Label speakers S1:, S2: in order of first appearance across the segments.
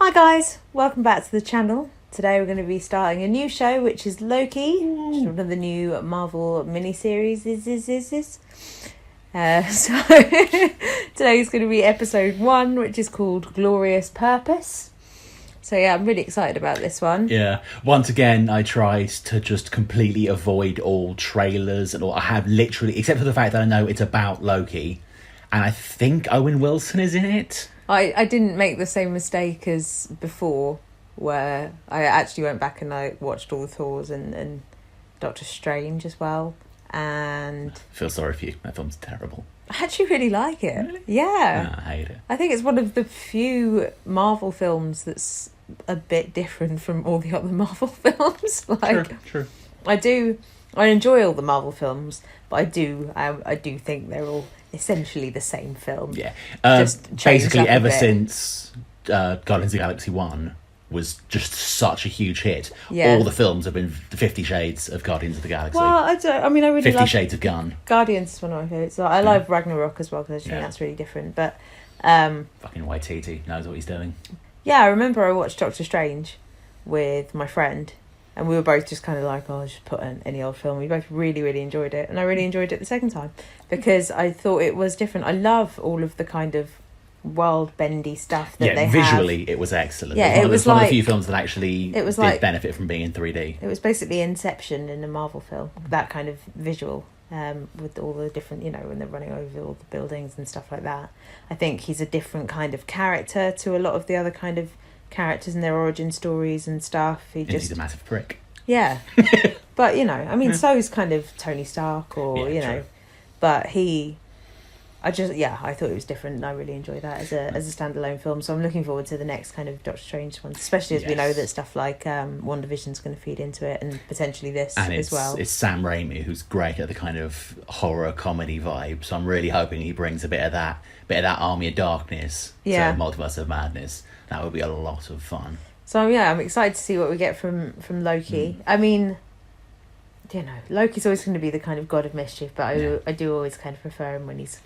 S1: Hi guys, welcome back to the channel. Today we're going to be starting a new show, which is Loki, which is one of the new Marvel miniseries. So today's going to be episode 1, which is called Glorious Purpose. So yeah, I'm really excited about this one.
S2: Yeah. Once again, I tried to just completely avoid all trailers and all. I have literally, except for the fact that I know it's about Loki, and I think Owen Wilson is in it.
S1: I didn't make the same mistake as before, where I actually went back and I watched all the Thors and Doctor Strange as well. And
S2: I feel sorry for you. That film's terrible.
S1: I actually really like it.
S2: Really?
S1: Yeah.
S2: I hate it.
S1: I think it's one of the few Marvel films that's a bit different from all the other Marvel films.
S2: True.
S1: I enjoy all the Marvel films, but I do think they're all essentially the same film.
S2: Yeah.
S1: Just
S2: Basically, ever since Guardians of the Galaxy 1 was just such a huge hit, all the films have been 50 Shades of Guardians of the Galaxy.
S1: Well, I really
S2: 50
S1: love
S2: Shades of Gun.
S1: Guardians is one of my favourites. So I love Ragnarok as well, because I think that's really different. But
S2: Fucking Waititi knows what he's doing.
S1: yeah, I remember I watched Doctor Strange with my friend, and we were both just kind of like, oh, I'll just put on any old film. We both really, really enjoyed it. And I really enjoyed it the second time because I thought it was different. I love all of the kind of world-bendy stuff that they
S2: visually
S1: have.
S2: It was excellent.
S1: Yeah,
S2: it was one of the few films that actually
S1: did
S2: benefit from being in 3D.
S1: It was basically Inception in a Marvel film, that kind of visual, with all the different, when they're running over all the buildings and stuff like that. I think he's a different kind of character to a lot of the other kind of characters and their origin stories and stuff.
S2: He's a massive prick.
S1: Yeah. But, so is kind of Tony Stark or,
S2: true.
S1: But I thought it was different and I really enjoyed that as a standalone film. So I'm looking forward to the next kind of Doctor Strange one, especially as we know that stuff like WandaVision's going to feed into it and potentially this as well. It's
S2: Sam Raimi who's great at the kind of horror comedy vibe. So I'm really hoping he brings a bit of that Army of Darkness to Multiverse of Madness. That would be a lot of fun.
S1: So I'm excited to see what we get from Loki. I mean, Loki's always going to be the kind of God of Mischief, but I do always kind of prefer him when he's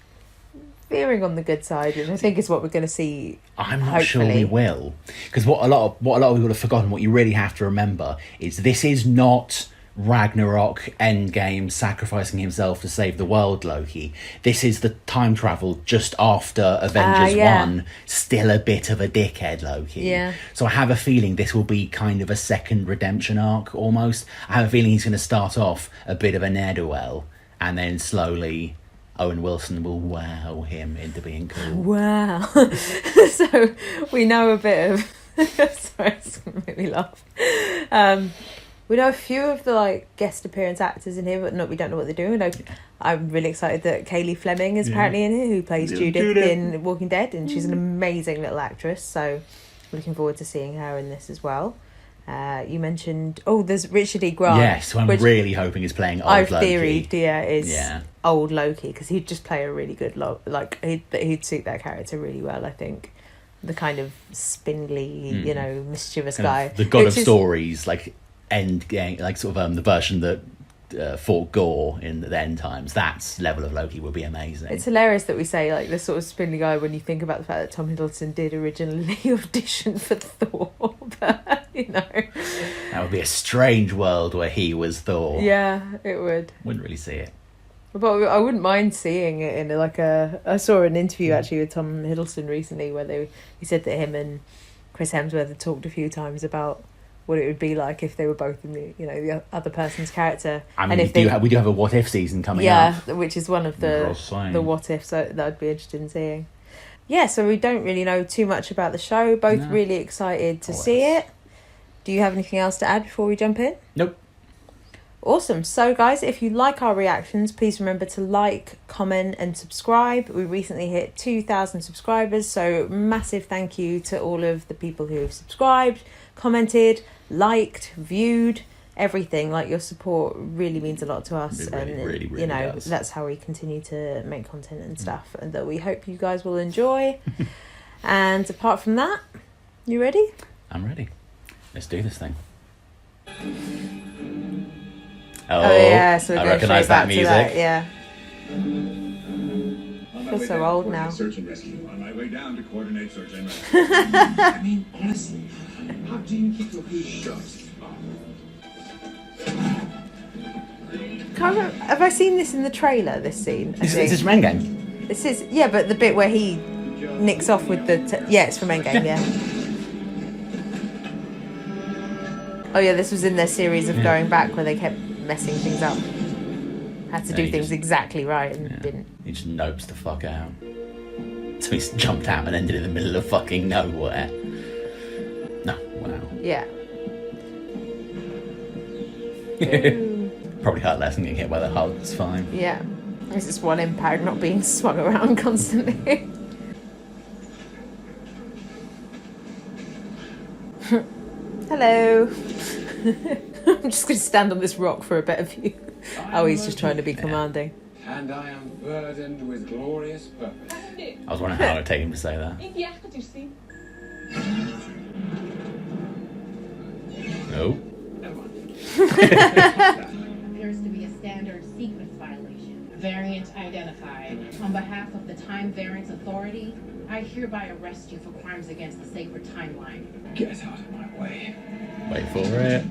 S1: veering on the good side, which I think is what we're going to see.
S2: I'm not sure we will, because what a lot of people have forgotten, what you really have to remember is this is not Ragnarok, Endgame, sacrificing himself to save the world Loki. This is the time travel just after Avengers 1, still a bit of a dickhead Loki.
S1: Yeah.
S2: So I have a feeling this will be kind of a second redemption arc almost. I have a feeling he's going to start off a bit of a ne'er-do-well and then slowly Owen Wilson will wow him into being cool.
S1: Wow. So we know a bit of sorry, it's going to make me laugh. We know a few of the guest appearance actors in here, but we don't know what they're doing. I'm really excited that Kaylee Fleming is apparently in here, who plays Judith in Walking Dead, and she's an amazing little actress. So looking forward to seeing her in this as well. You mentioned there's Richard E. Grant.
S2: Yes, who I'm really hoping is playing old Loki.
S1: I've theoried, old Loki, because he'd just play a really good he'd suit that character really well. I think the kind of spindly, mischievous guy,
S2: the God of Stories, Endgame, the version that fought Gore in the end times. That level of Loki would be amazing.
S1: It's hilarious that we say the sort of spindly guy when you think about the fact that Tom Hiddleston did originally audition for Thor. But
S2: that would be a strange world where he was Thor.
S1: Yeah, it would.
S2: Wouldn't really see it.
S1: But I wouldn't mind seeing it in I saw an interview actually with Tom Hiddleston recently where he said that him and Chris Hemsworth had talked a few times about what it would be like if they were both in the other person's character.
S2: I mean, we do have a what if season coming up.
S1: Yeah, which is one of the what ifs that I'd be interested in seeing. Yeah, so we don't really know too much about the show. Both really excited to see it. Do you have anything else to add before we jump in?
S2: Nope.
S1: Awesome. So guys, if you like our reactions, please remember to like, comment and subscribe. We recently hit 2,000 subscribers, so massive thank you to all of the people who have subscribed, commented, liked, viewed, everything. Your support really means a lot to us.
S2: It really does.
S1: That's how we continue to make content and stuff, and that we hope you guys will enjoy. And apart from that, you ready?
S2: I'm ready. Let's do this thing.
S1: Oh yeah, so we're
S2: I
S1: going
S2: recognise
S1: straight back
S2: that music.
S1: to that, yeah. Feels so old now.
S3: Search and rescue. On my way down to coordinate search and rescue. I mean, honestly, how do you keep your food shut?
S1: Can't remember, have I seen this in the trailer? This scene.
S2: Is this from Endgame?
S1: This is but the bit where he nicks off with the it's from Endgame. Yeah. Oh yeah, this was in their series of going back where they kept messing things up. Had to do things exactly right and didn't.
S2: He just nopes the fuck out. So he's jumped out and ended in the middle of fucking nowhere. No, wow.
S1: Yeah.
S2: Probably hurt less than getting hit by the Hulk. It's fine.
S1: Yeah. It's just one impact, not being swung around constantly. Hello. I'm just going to stand on this rock for a better view. Oh, he's just trying to be commanding.
S3: And I am burdened with glorious purpose.
S2: I was wondering how it would take him to say that. No.
S4: Appears to be a standard sequence violation. Variant identified. On behalf of the Time Variance Authority, I hereby arrest you for crimes against the sacred timeline.
S3: Get out of my way.
S2: Wait for it.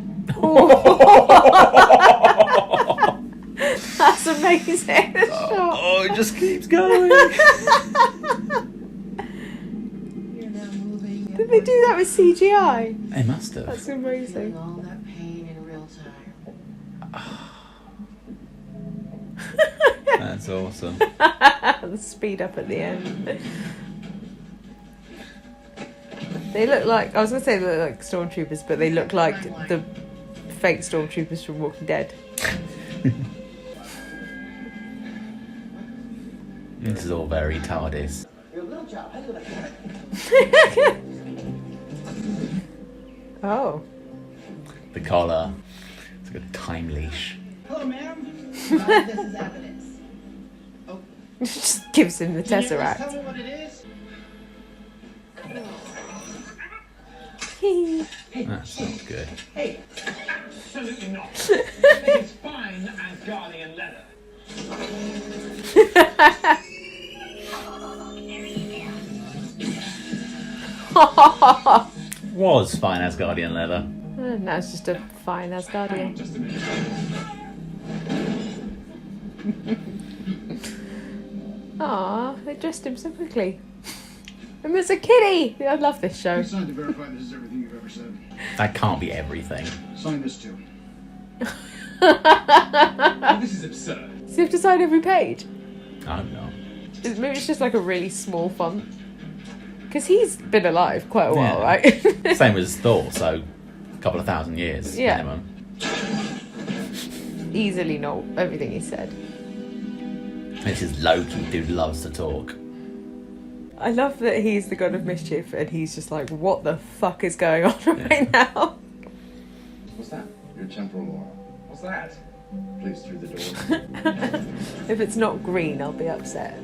S1: That's amazing.
S2: Oh, it just keeps going.
S1: Did they do that with CGI?
S2: They must have.
S1: That's amazing.
S4: All that pain in real time.
S2: That's awesome.
S1: The speed up at the end. They look like, I was going to say they look like stormtroopers, but they look like the fake stormtroopers from Walking Dead.
S2: This is all very TARDIS.
S1: Oh.
S2: The collar. It's like a time leash.
S4: Hello, ma'am. This is evidence. Oh,
S1: Just gives him the
S4: can you just
S1: Tesseract.
S4: tell me what it is?
S2: That sounds good.
S3: Hey, absolutely not. It's fine as Guardian leather.
S2: Was fine as Guardian leather.
S1: Now it's just a fine Asgardian.
S3: Just a minute.
S1: Aw, they dressed him so quickly. And there's a kitty! I love this show.
S5: Signed to verify this is everything you've ever said.
S2: That can't be everything.
S5: Sign this too.
S3: Oh, this is absurd.
S1: So you have to sign every page?
S2: I don't know.
S1: Maybe it's just like a really small font. Because he's been alive quite a while,
S2: Yeah.
S1: right?
S2: Same as Thor, so a couple of thousand years
S1: Yeah.
S2: minimum.
S1: Easily not everything he said.
S2: This is Loki, dude loves to talk.
S1: I love that he's the God of Mischief and he's just like, what the fuck is going on right now?
S3: What's that?
S5: Your temporal aura.
S3: What's that?
S5: Please through the door.
S1: If it's not green, I'll be upset.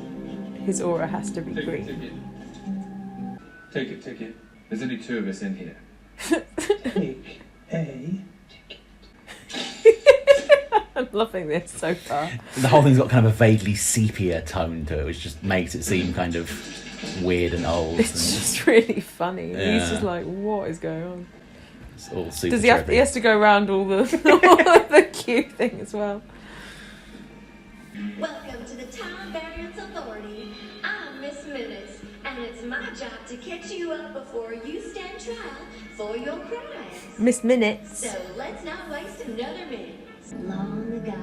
S1: His aura has to be green.
S3: Take it. Take it. There's only two of us in here. Take a
S1: I'm loving this so far.
S2: The whole thing's got kind of a vaguely sepia tone to it, which just makes it seem kind of weird and old.
S1: It's
S2: And
S1: just really funny.
S2: Yeah.
S1: He's just like, what is going on?
S2: it's all super
S1: Does he have?
S2: trippy.
S1: He has to go around all the the cube thing as well.
S6: Welcome to the Time Variance Authority. I'm Miss Minutes, and it's my job to catch you up before you stand trial for your crimes.
S1: Miss Minutes.
S6: So let's not waste another minute. Long ago,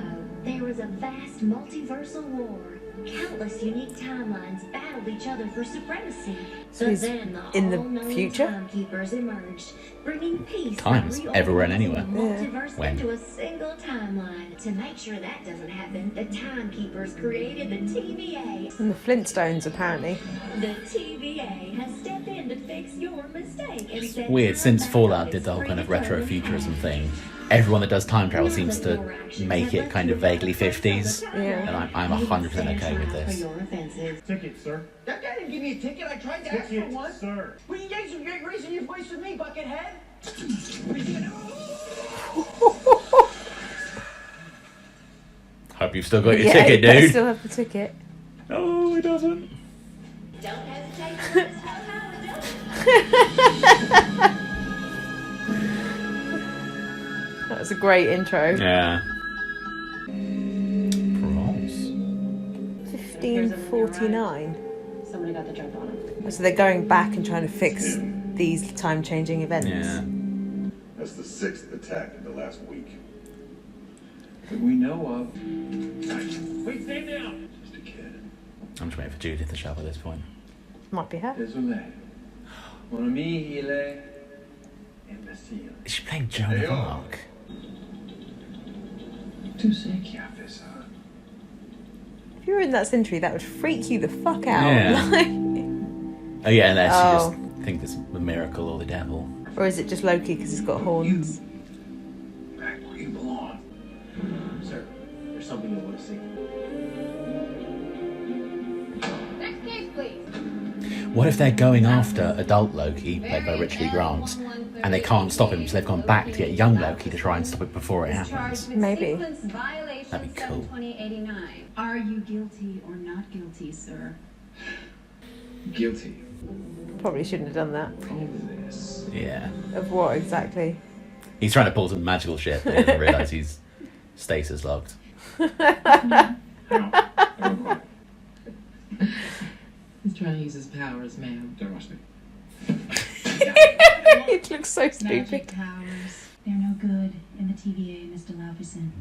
S6: there was a vast multiversal war. Countless unique timelines battled each other for supremacy.
S1: So
S6: But
S1: he's
S6: then the
S1: in the
S6: all-knowing
S1: future?
S6: timekeepers emerged, bringing peace
S2: Times,
S6: by
S2: everywhere and
S6: reorganizing
S2: anywhere.
S6: the multiverse
S2: When?
S6: into a single timeline. To make sure that doesn't happen, the timekeepers created the TVA.
S1: And the Flintstones, apparently.
S6: The TVA has stepped in to fix your mistake. And said
S2: Weird, since
S6: time
S2: Fallout
S6: is
S2: did the whole kind of
S6: predetermined
S2: retrofuturism
S6: past.
S2: thing, everyone that does time travel seems to make it kind of vaguely 50s.
S1: Yeah.
S2: And I'm 100% okay with
S6: For
S2: this.
S6: your offenses.
S5: Ticket, sir.
S7: That guy didn't give me a ticket. I tried to ask for one.
S5: sir.
S7: Well, you guys are raising your voice with me, Buckethead.
S2: Hope you've still got your
S1: Yeah,
S2: ticket,
S1: you better
S2: dude.
S1: still have the ticket.
S2: Oh. No, he doesn't.
S6: Don't hesitate to let us know how we're doing.
S1: That was a great intro.
S2: Yeah. Proms.
S1: 1549.
S4: Somebody got the jump on him.
S1: So they're going back and trying to fix these time-changing events.
S2: Yeah.
S5: That's the 6th attack in the last week.
S3: That we know of.
S7: Wait, stay down.
S5: Just a kid.
S2: I'm just waiting for Judith to show up at this point.
S1: Might be her.
S3: Désolé. Mon ami, il est imbécile.
S2: Is she playing Joan of Arc?
S3: Tu sais qui a fait ça?
S1: If you were in that century, that would freak you the fuck out.
S2: Yeah.
S1: Like,
S2: Oh yeah, unless
S1: Oh.
S2: you just think it's a miracle or the devil.
S1: or is it just Loki because he's got horns?
S3: Back where you belong.
S7: Sir, there's something you want to see.
S4: Next case, please.
S2: What if they're going after adult Loki, played by Richard E. Grant, and they can't stop him, so they've gone back to get young Loki to try and stop it before it happens?
S1: Maybe.
S2: That'd be cool.
S8: Are you guilty or not guilty, sir?
S3: Guilty.
S1: Probably shouldn't have done that.
S3: Of this.
S2: Yeah.
S1: Of what exactly?
S2: He's trying to pull some magical shit, but he doesn't realise he's stasis locked.
S9: He's trying to use his powers, ma'am.
S3: Don't rush me.
S1: It looks so
S8: Magic
S1: stupid.
S8: powers. They're no good in the TVA, Mr. Laverson.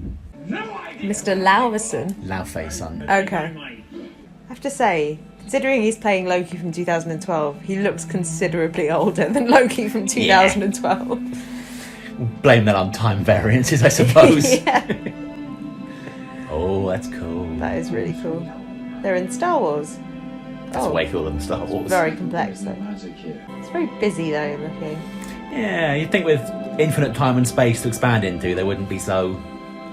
S3: No idea.
S1: Mr. Lauverson.
S2: Loud-face son.
S1: Okay. I have to say, considering he's playing Loki from 2012, he looks considerably older than Loki from 2012.
S2: Blame that on time variances, I suppose.
S1: Yeah.
S2: Oh, that's cool.
S1: That is really cool. They're in Star Wars.
S2: That's way cooler than Star Wars.
S1: Very complex though.
S3: Magic here.
S1: It's very busy though looking.
S2: Yeah, you'd think with infinite time and space to expand into, they wouldn't be so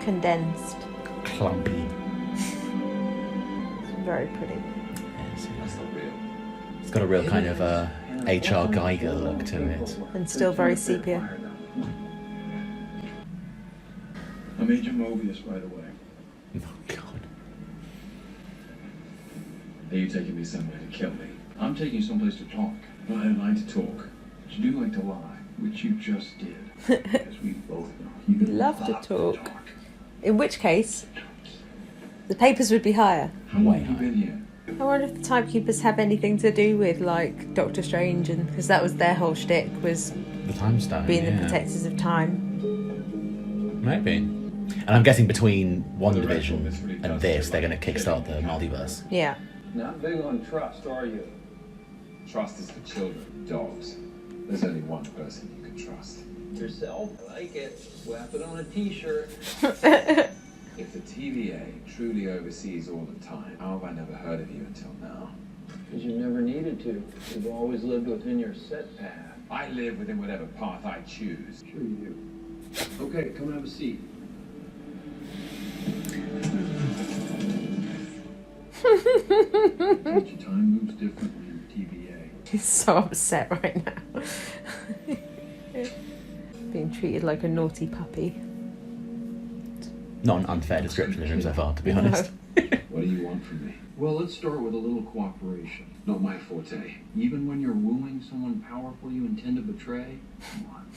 S1: Condensed.
S2: clumpy.
S1: It's very pretty.
S2: Yes,
S3: That's not real.
S2: it's got a real kind of H.R. Geiger look to it.
S1: And still very sepia.
S3: I made your Mobius right away.
S2: Oh, God.
S3: Are you taking me somewhere to kill me? I'm taking you someplace to talk. No, I don't like to talk. But you do like to lie, which you just did. As we both know. You
S1: Love to talk. In which case, the papers would be higher.
S3: How long have you been here?
S1: I wonder if the Timekeepers have anything to do with like Doctor Strange, and because that was their whole shtick, was
S2: The time stone.
S1: being
S2: yeah.
S1: the protectors of time.
S2: Maybe. And I'm guessing between WandaVision and this, they're going to kickstart the multiverse.
S1: Yeah.
S3: Not big on trust, are you? Trust is for children, dogs. There's only one person you can trust. Yourself? I like it. Slap it on a t-shirt. If the TVA truly oversees all the time, how have I never heard of you until now?
S10: Because you never needed to. You've always lived within your set path.
S3: I live within whatever path I choose.
S10: Sure you do. Okay, come have a seat.
S3: Your time moves differently in the TVA.
S1: He's so upset right now. Being treated like a naughty puppy.
S2: Not an unfair description of him so far, to be honest.
S3: What do you want from me?
S10: Well, let's start with a little cooperation.
S3: Not my forte.
S10: Even when you're wooing someone powerful you intend to betray? Come on.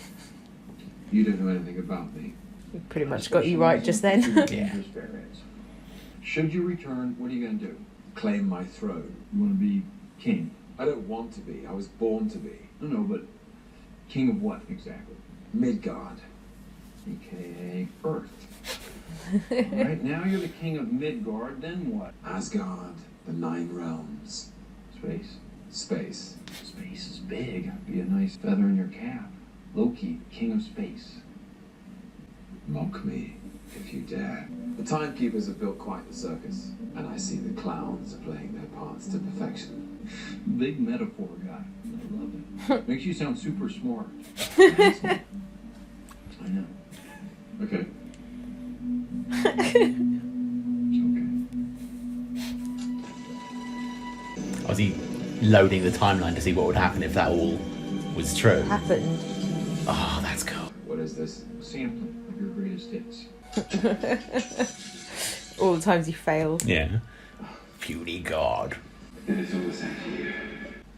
S3: You don't know anything about me.
S1: We pretty much got you right just then.
S2: Yeah.
S10: Should you return, what are you going to do?
S3: Claim my throne.
S10: You want to be king?
S3: I don't want to be. I was born to be.
S10: No, but king of what exactly?
S3: Midgard.
S10: AKA Earth. Right now you're the king of Midgard, then what?
S3: Asgard. The 9 realms.
S10: Space.
S3: Space.
S10: Space is big. Be a nice feather in your cap. Loki, king of space.
S3: Mock me, if you dare. The Timekeepers have built quite the circus, and I see the clowns are playing their parts to perfection.
S10: Big metaphor guy. I love it. Makes you sound super smart. I know.
S3: Okay.
S2: Was he loading the timeline to see what would happen if that all was true?
S1: Happened.
S2: Oh, that's cool.
S3: What is this?
S10: Sampling of your greatest hits.
S1: All the times he failed.
S2: Yeah. Puny God.
S3: It is all the same to you.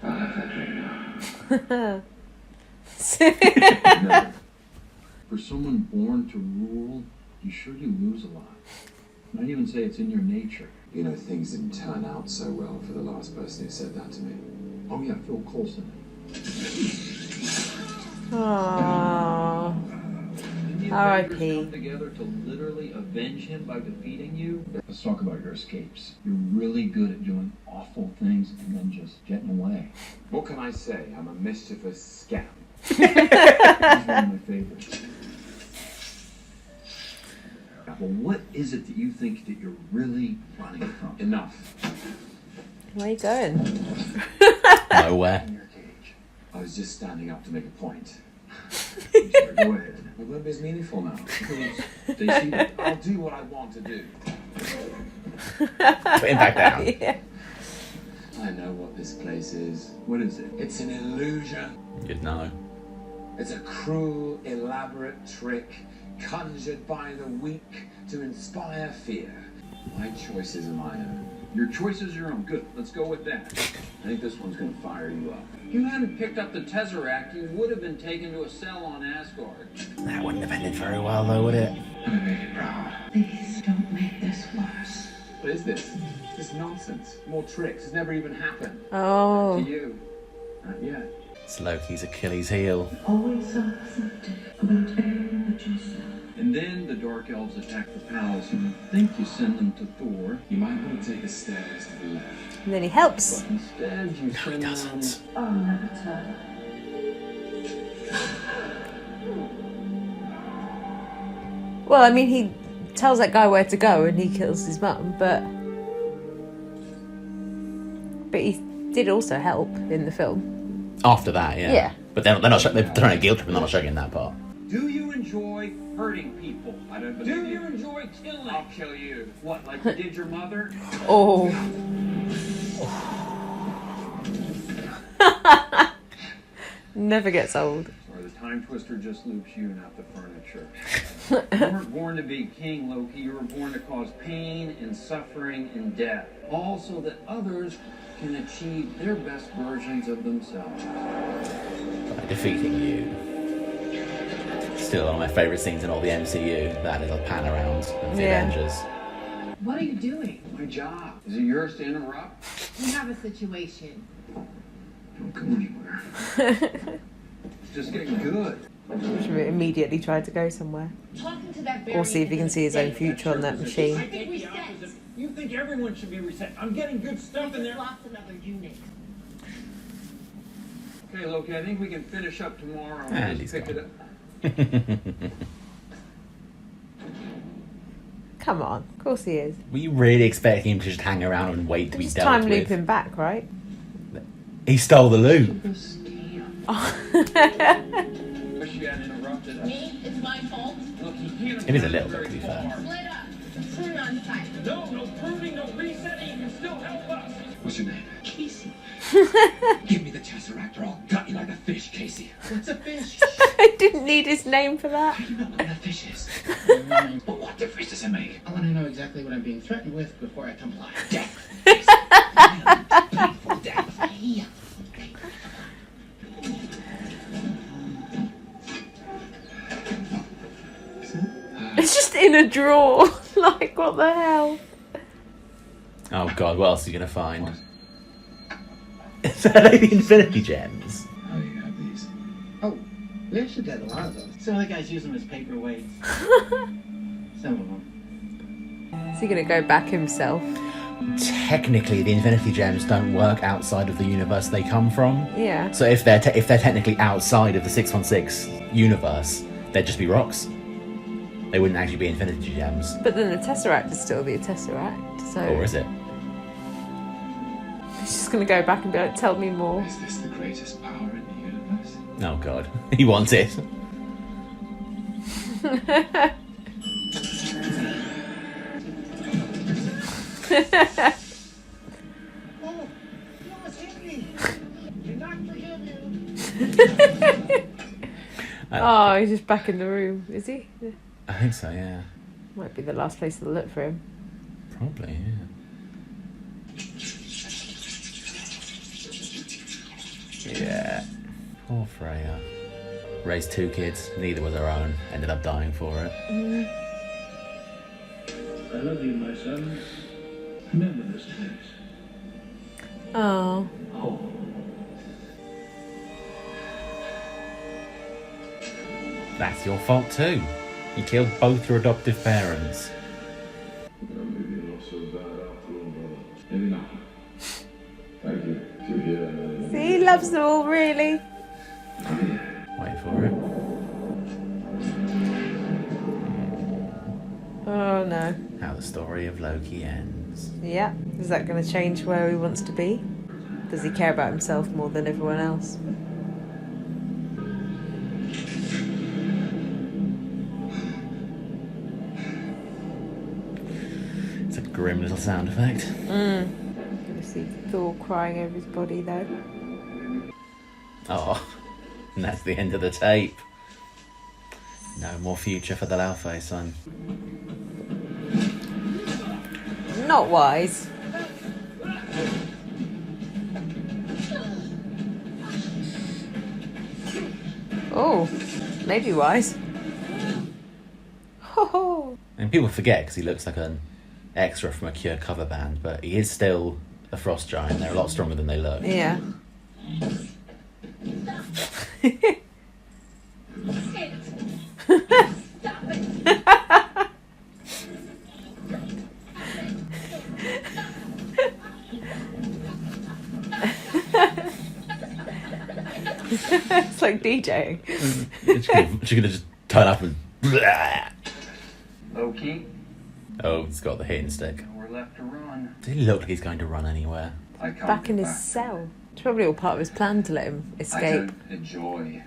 S3: I'll have that drink now.
S10: No. For someone born to rule, you sure do lose a lot. I'd even say it's in your nature.
S3: You know, things didn't turn out so well for the last person who said that to me.
S10: Oh yeah, Phil Coulson.
S1: Aww.
S10: Didn't the
S1: R.I.P.
S10: Avengers come together to literally avenge him by defeating you? Let's talk about your escapes. You're really good at doing awful things and then just getting away.
S3: What can I say? I'm a mischievous scamp.
S10: He's one of my favorites. Well, what is it that you think that you're really running from?
S3: Enough.
S1: Where are you going?
S2: Nowhere.
S3: In your cage. I was just standing up to make a point.
S10: Sure, go ahead.
S3: My web is meaningful now.
S10: They see that.
S3: I'll do what I want to do.
S2: Put him back down.
S1: Yeah.
S3: I know what this place is.
S10: What is it?
S3: It's an illusion.
S2: You'd know.
S3: It's a cruel, elaborate trick conjured by the weak to inspire fear. My choices are my own.
S10: Your choice is your own. Good. Let's go with that. I think this one's going to fire you up. If you hadn't picked up the Tesseract, you would have been taken to a cell on Asgard.
S2: That wouldn't have ended very well, though, would it?
S3: I'm gonna make it proud.
S8: Please don't make this worse.
S3: What is this? This nonsense. More tricks. It's never even happened.
S1: Oh.
S3: To you. Not yet.
S2: It's Loki's Achilles heel.
S8: Always self-accepting about everyone but yourself.
S10: And then the Dark Elves attack the palace, and you think you send them to Thor.
S3: You might want to take the stairs to the left.
S1: And then he helps.
S10: But instead, you
S2: No, he
S10: send
S2: doesn't.
S8: I'll never tell.
S1: Well, I mean, he tells that guy where to go and he kills his mum, but he did also help in the film.
S2: After that, yeah.
S1: Yeah.
S2: But they're not. They're trying to guilt trip, and they're not showing in that part.
S10: Do you enjoy hurting people?
S3: I don't believe
S10: Do you enjoy killing?
S3: I'll kill you.
S10: What, like you did your mother?
S1: Oh. Never gets old.
S10: Or the Time Twister just loops you, not the furniture. You weren't born to be king, Loki. You were born to cause pain and suffering and death. All so that others can achieve their best versions of themselves.
S2: By defeating you. Still one of my favourite scenes in all the MCU. That little pan around of the
S1: Yeah.
S2: Avengers.
S4: What are you doing?
S10: My job. Is it yours to interrupt?
S4: We have a situation.
S10: Don't go anywhere. It's just getting good.
S1: Immediately tried to go somewhere.
S4: Talking to that
S1: Or see if he can see his own future on that
S4: I
S1: machine.
S4: think we set.
S7: You think everyone should be reset? I'm getting good stuff in there.
S4: Lost another unit.
S10: Okay, Loki, I think we can finish up tomorrow
S2: And
S10: and
S2: he's
S10: just pick
S2: gone.
S10: it up.
S1: Come on, of course he is.
S2: Were you really expecting him to just hang around and wait to be
S1: Just
S2: dealt
S1: time
S2: with?
S1: loop him back, right?
S2: He stole the loot.
S10: Wish you hadn't interrupted us.
S4: Me? It's my fault.
S10: Look, you can't
S2: It is a
S10: have
S2: little
S10: very
S2: bit, to be
S10: far.
S2: fair.
S4: Split up. Turn on site.
S7: No pruning, no resetting. You can still help us.
S3: What's your name?
S10: Casey.
S3: Give me the Tesseract or I'll gut you like a fish, Casey.
S10: What's a fish?
S1: I didn't need his name for that.
S3: How do you know what a fish is? But what difference does it make?
S7: I want to know exactly what I'm being threatened with before I comply.
S3: Death. Casey. Painful death.
S4: Here.
S1: It's just in a drawer. Like, what the hell?
S2: Oh god, what else are you gonna find? Is that like the Infinity Gems?
S3: How do you have these?
S7: Oh, we actually got a lot of those. Some of the guys use them as paperweights. Some of them.
S1: Is he gonna go back himself?
S2: Technically, the Infinity Gems don't work outside of the universe they come from.
S1: Yeah.
S2: So if they're technically outside of the 616 universe, they'd just be rocks. They wouldn't actually be Infinity Gems.
S1: But then the Tesseract is still the Tesseract, so...
S2: Or is it?
S1: He's just gonna go back and be like, tell me more.
S3: Is this the greatest power in the universe?
S2: Oh god, he wants it.
S7: Oh, you almost hit me. You're not forgiven.
S1: Oh, he's just back in the room, is he?
S2: I think so, yeah.
S1: Might be the last place to look for him.
S2: Probably, yeah. Yeah. Poor Freya. Raised 2 kids, neither was her own. Ended up dying for it.
S10: I love you, my son. Remember this place.
S1: Oh.
S2: That's your fault too. You killed both your adoptive parents.
S5: Maybe not so bad after all, brother. Maybe not. Thank you. To hear.
S1: See, he loves them all, really.
S2: Wait for it.
S1: Oh, no.
S2: How the story of Loki ends.
S1: Yeah. Is that going to change where he wants to be? Does he care about himself more than everyone else?
S2: It's a grim little sound effect.
S1: You see Thor crying over his body, though.
S2: Oh, and that's the end of the tape. No more future for the Laufey son.
S1: Not wise. Oh, maybe wise. Ho ho.
S2: And people forget because he looks like an extra from a Cure cover band, but he is still a frost giant. They're a lot stronger than they look.
S1: Yeah. It's like DJing.
S2: She could just turn up and.
S10: Loki,
S2: Oh, he's got the hitting stick.
S10: we're left to run.
S2: Does he look like he's going to run anywhere?
S3: I can't
S1: Back in
S3: go
S1: his
S3: back.
S1: cell. It's probably all part of his plan to let him
S3: I
S1: escape.
S3: don't enjoy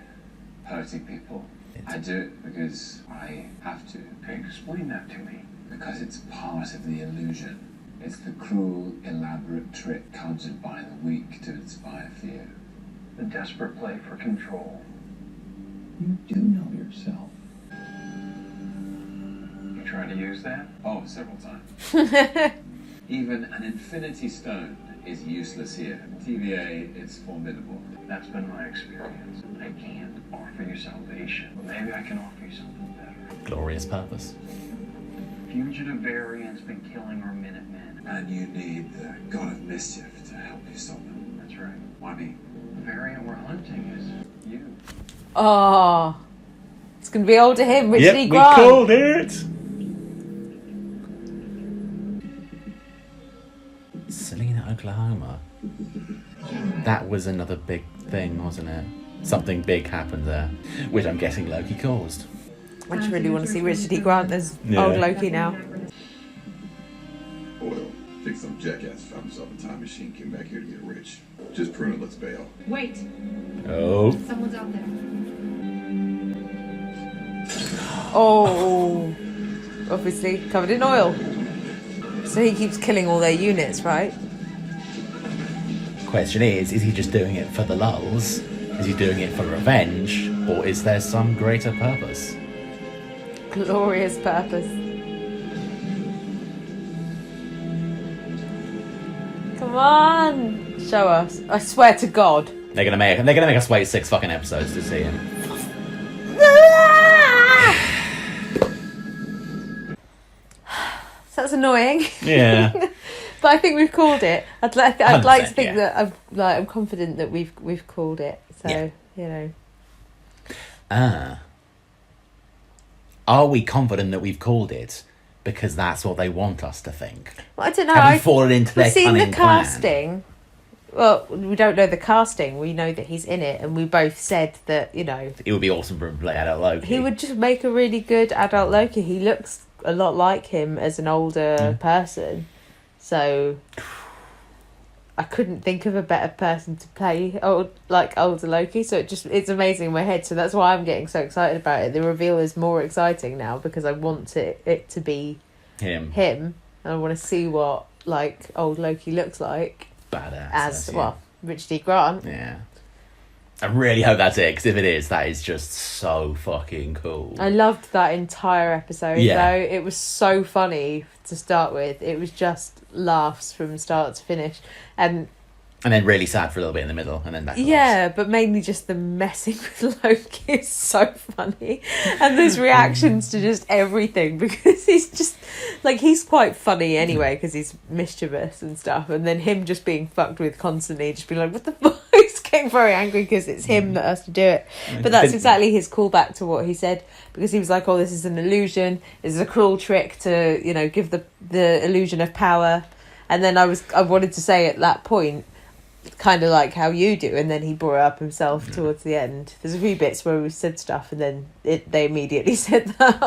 S3: hurting people. I do it because I have to.
S10: Okay, explain that to me.
S3: Because it's part of the illusion. It's the cruel, elaborate trick conjured by the weak to inspire fear.
S10: The desperate play for control. You do know yourself. You try to use that?
S3: Oh, several times. Even an infinity stone is useless here. TVA is formidable.
S10: That's been my experience. I can't offer you salvation, but maybe I can offer you something better.
S2: Glorious purpose.
S10: Fugitive variants been killing our Minutemen.
S3: And you need the God of Mischief to help you stop them.
S10: That's right.
S3: Why me?
S10: The variant we're hunting is you.
S1: Oh. It's going to be older him, Richard E. Grant.
S2: called it! Selena, Oklahoma. That was another big thing, wasn't it? Something big happened there, which I'm guessing Loki caused.
S1: I just really want to see Richard E. Grant as
S2: Yeah.
S1: old Loki now.
S5: Oil. Think some jackass found himself a time machine, came back here to get rich. Just prune it, let's bail.
S8: Wait,
S2: Oh.
S8: someone's out there.
S1: Oh. Obviously covered in oil. So he keeps killing all their units, right?
S2: Question is he just doing it for the lulz? Is he doing it for revenge? Or is there some greater purpose?
S1: Glorious purpose. Come on. Show us. I swear to God.
S2: They're gonna make us wait 6 fucking episodes to see him.
S1: That's annoying.
S2: Yeah.
S1: But I think we've called it. I'd like to
S2: 100%,
S1: think
S2: yeah.
S1: that I'm confident that we've called it. So
S2: Yeah.
S1: you know.
S2: Are we confident that we've called it? Because that's what they want us to think.
S1: Well, I don't know.
S2: Have we fallen into their
S1: We've seen
S2: cunning
S1: the
S2: plan?
S1: casting. Well, we don't know the casting. We know that he's in it, and we both said that
S2: It would be awesome for him to play adult Loki.
S1: he would just make a really good adult Loki. He looks a lot like him as an older person, so I couldn't think of a better person to play older Loki. So it's amazing in my head. So that's why I'm getting so excited about it. The reveal is more exciting now because I want it to be
S2: him.
S1: and I want to see what old Loki looks like
S2: Badass.
S1: as
S2: yeah.
S1: Richard E. Grant.
S2: Yeah. I really hope that's it, because if it is, that is just so fucking cool.
S1: I loved that entire episode,
S2: Yeah.
S1: though. It was so funny to start with. It was just laughs from start to finish. And
S2: And then really sad for a little bit in the middle, and then back to life.
S1: Yeah, but mainly just the messing with Loki is so funny. And his reactions to just everything, because he's just, like, he's quite funny anyway, because he's mischievous and stuff. And then him just being fucked with constantly, just being like, what the fuck? He's getting very angry because it's him that has to do it. But that's exactly his callback to what he said, because he was like, oh, this is an illusion. This is a cruel trick to, you know, give the illusion of power. And then I wanted to say at that point, kind of like how you do, and then he brought it up himself towards the end. There's a few bits where we said stuff, and then they immediately said that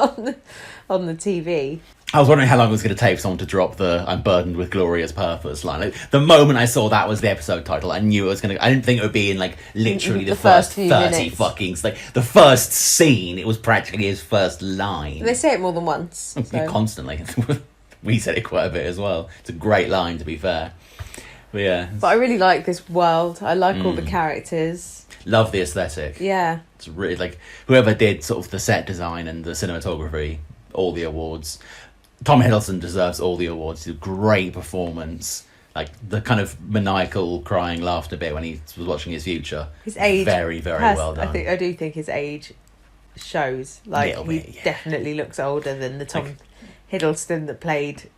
S1: on the TV.
S2: I was wondering how long it was going to take for someone to drop the "I'm burdened with glorious purpose" line. Like, the moment I saw that was the episode title, I knew it was going to. I didn't think it would be in like literally the first 30 minutes. Fucking like the first scene. It was practically his first line.
S1: They say it more than once. So.
S2: Constantly. We said it quite a bit as well. It's a great line, to be fair. But yeah.
S1: But I really like this world. I like all the characters.
S2: Love the aesthetic.
S1: Yeah.
S2: It's really like whoever did sort of the set design and the cinematography, all the awards. Tom Hiddleston deserves all the awards. It's a great performance. Like the kind of maniacal crying laughter bit when he was watching his future.
S1: His age.
S2: Very, very well done.
S1: I do think his age shows. Like he definitely looks older than the Tom Hiddleston that played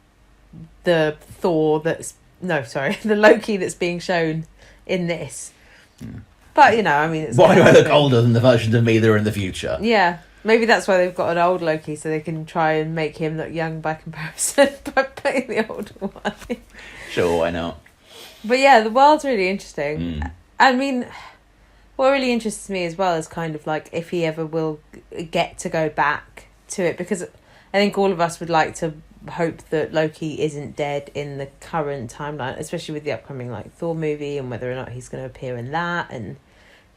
S1: the Thor that's the Loki that's being shown in this. But, you know, I mean...
S2: Why do I look older than the versions of me that are in the future?
S1: Yeah. Maybe that's why they've got an old Loki, so they can try and make him look young by comparison by putting the older one.
S2: Sure, why not?
S1: But yeah, the world's really interesting. I mean, what really interests me as well is kind of like if he ever will get to go back to it, because I think all of us would like to hope that Loki isn't dead in the current timeline, especially with the upcoming like Thor movie and whether or not he's going to appear in that, and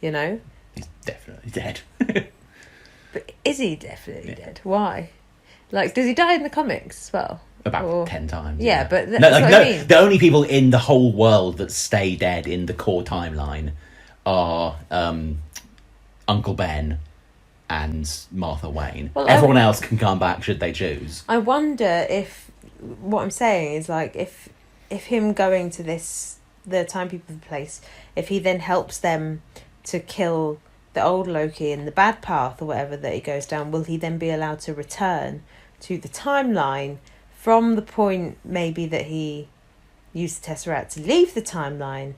S1: you know,
S2: he's definitely dead.
S1: But is he definitely dead? Why? Like, does he die in the comics as well?
S2: About 10 times.
S1: Yeah, but
S2: that's what I mean. The only people in the whole world that stay dead in the core timeline are Uncle Ben and Martha Wayne. Well, everyone else can come back should they choose.
S1: I wonder if what I'm saying is like if him going to the Time People place, if he then helps them to kill the old Loki in the bad path or whatever that he goes down, will he then be allowed to return to the timeline from the point maybe that he used the Tesseract to leave the timeline?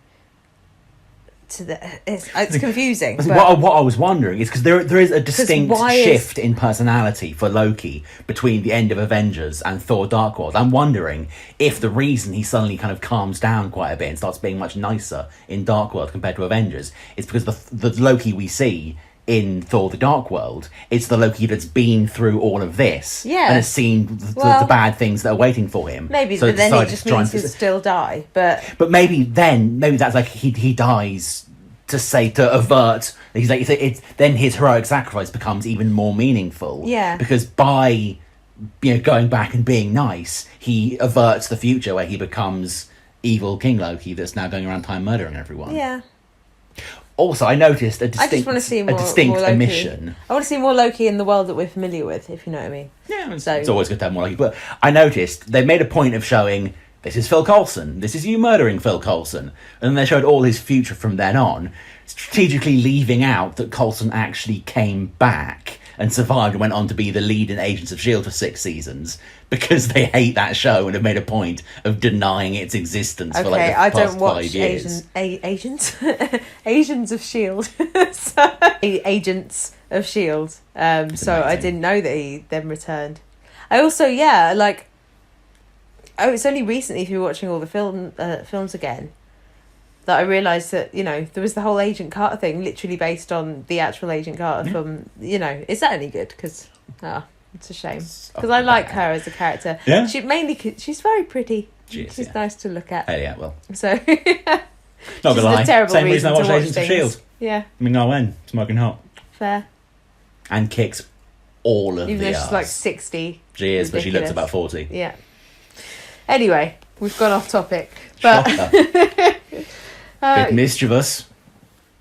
S1: It's confusing.
S2: But what I was wondering is because there is a distinct shift in personality for Loki between the end of Avengers and Thor: Dark World. I'm wondering if the reason he suddenly kind of calms down quite a bit and starts being much nicer in Dark World compared to Avengers is because the Loki we see in Thor: The Dark World, it's the Loki that's been through all of this and has seen the bad things that are waiting for him.
S1: Maybe, so but then it just means he'll still die. But
S2: maybe that's like he dies to avert. He's like then his heroic sacrifice becomes even more meaningful.
S1: Yeah,
S2: because by going back and being nice, he averts the future where he becomes evil King Loki that's now going around time murdering everyone.
S1: Yeah.
S2: Also, I noticed a distinct
S1: more
S2: omission.
S1: I want to see more Loki in the world that we're familiar with, if you know what I mean.
S2: Yeah, it's always good to have more Loki. But I noticed they made a point of showing, this is Phil Coulson, this is you murdering Phil Coulson. And then they showed all his future from then on, strategically leaving out that Coulson actually came back and survived and went on to be the lead in Agents of S.H.I.E.L.D. for 6 seasons, because they hate that show and have made a point of denying its existence for like the past 5 years.
S1: Agents of S.H.I.E.L.D. Agents of S.H.I.E.L.D. So I didn't know that he then returned. I also, it's only recently through watching all the films again that I realised that, there was the whole Agent Carter thing literally based on the actual Agent Carter from, is that any good? Because, it's a shame. Because I like her as a character.
S2: Yeah.
S1: She's very pretty. She's nice to look at.
S2: Oh, yeah, well.
S1: So,
S2: not gonna lie. Same reason I watched Agents of S.H.I.E.L.D.
S1: Yeah.
S2: I mean, I went smoking hot.
S1: Fair.
S2: And kicks all of
S1: even
S2: the
S1: though she's like 60.
S2: She is, but she looks about 40.
S1: Yeah. Anyway, we've gone off topic. But
S2: bit mischievous.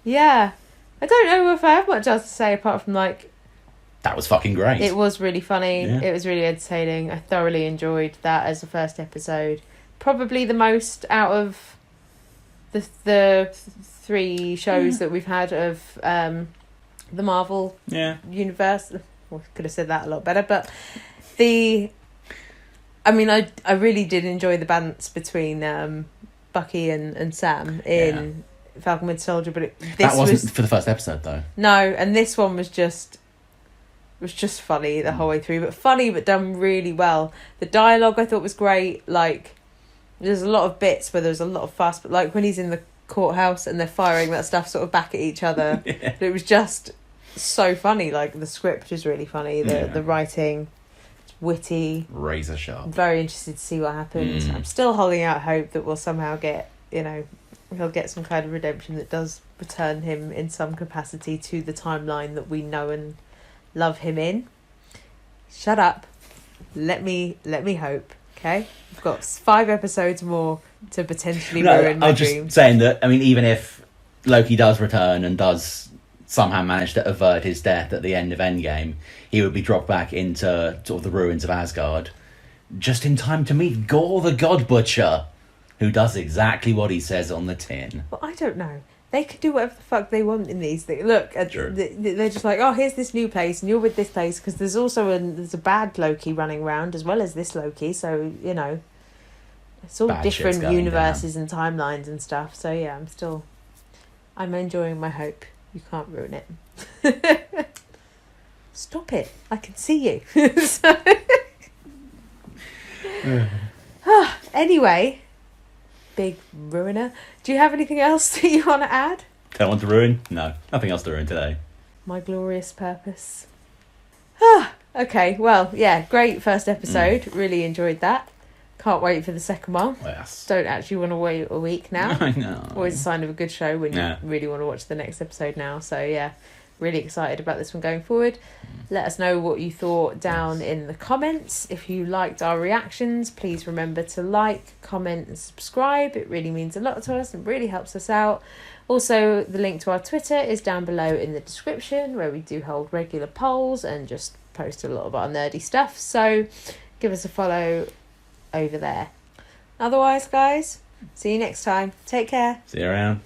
S1: Yeah. I don't know if I have much else to say apart from
S2: that was fucking great.
S1: It was really funny. Yeah. It was really entertaining. I thoroughly enjoyed that as the first episode. Probably the most out of the 3 shows that we've had of the Marvel universe. Well, could have said that a lot better, but I really did enjoy the balance between Bucky and Sam in Falcon Winter Soldier, but
S2: that wasn't for the first episode though.
S1: No, and this one was just funny the whole way through, but funny but done really well. The dialogue I thought was great. Like, there's a lot of bits where there's a lot of fuss, but like when he's in the courthouse and they're firing that stuff sort of back at each other, it was just so funny. Like, the script is really funny. The writing, it's witty,
S2: razor sharp.
S1: Very interested to see what happens. I'm still holding out hope that we'll somehow get, he'll get some kind of redemption that does return him in some capacity to the timeline that we know and love him in. Shut up. Let me hope. Okay, we've got 5 episodes more to potentially ruin my dreams. I'm just
S2: saying that, even if Loki does return and does somehow manage to avert his death at the end of Endgame, he would be dropped back into sort of the ruins of Asgard just in time to meet Gore the God Butcher, who does exactly what he says on the tin.
S1: Well, I don't know. They could do whatever the fuck they want in these things. Look, they're just like, oh, here's this new place, and you're with this place, because there's also there's a bad Loki running around as well as this Loki, so, it's all bad different universes and timelines and stuff. So, yeah, I'm enjoying my hope. You can't ruin it. Stop it. I can see you. Anyway... Big ruiner. Do you have anything else that you want to add?
S2: Don't want to ruin? No, nothing else to ruin today.
S1: My glorious purpose. Okay, well, yeah, great first episode. Really enjoyed that. Can't wait for the second one.
S2: Yes.
S1: Don't actually want to wait a week now.
S2: I know.
S1: Always a sign of a good show when you really want to watch the next episode now. So, yeah, really excited about this one going forward. Let us know what you thought down in the comments. If you liked our reactions, please remember to like, comment and subscribe. It really means a lot to us and really helps us out. Also, the link to our Twitter is down below in the description, where we do hold regular polls and just post a lot of our nerdy stuff. So give us a follow over there. Otherwise, guys, see you next time. Take care.
S2: See you around.